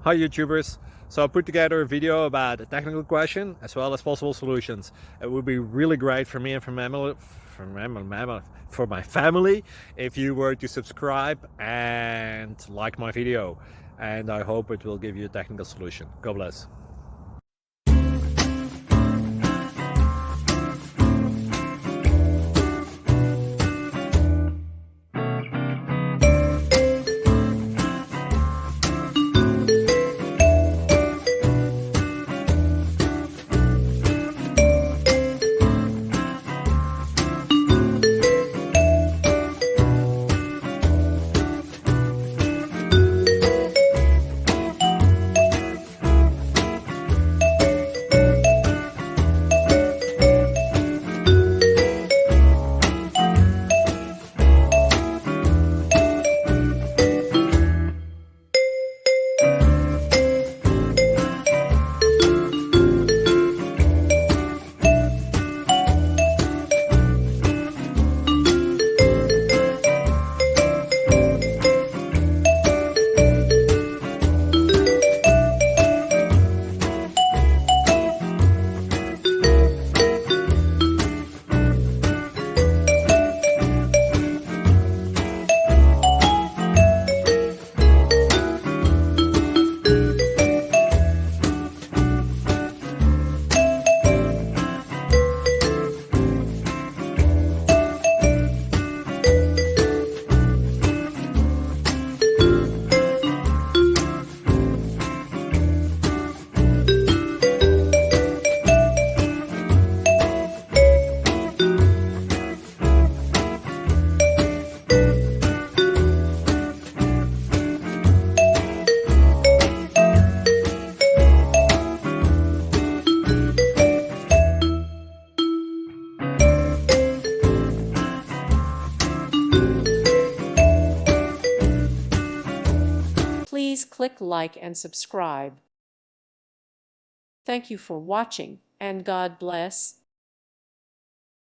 Hi YouTubers! So I put together a video about a technical question as well as possible solutions. It would be really great for me and for my family if you were to subscribe and like my video, and I hope it will give you a technical solution. God bless. Please click like and subscribe. Thank you for watching, and God bless.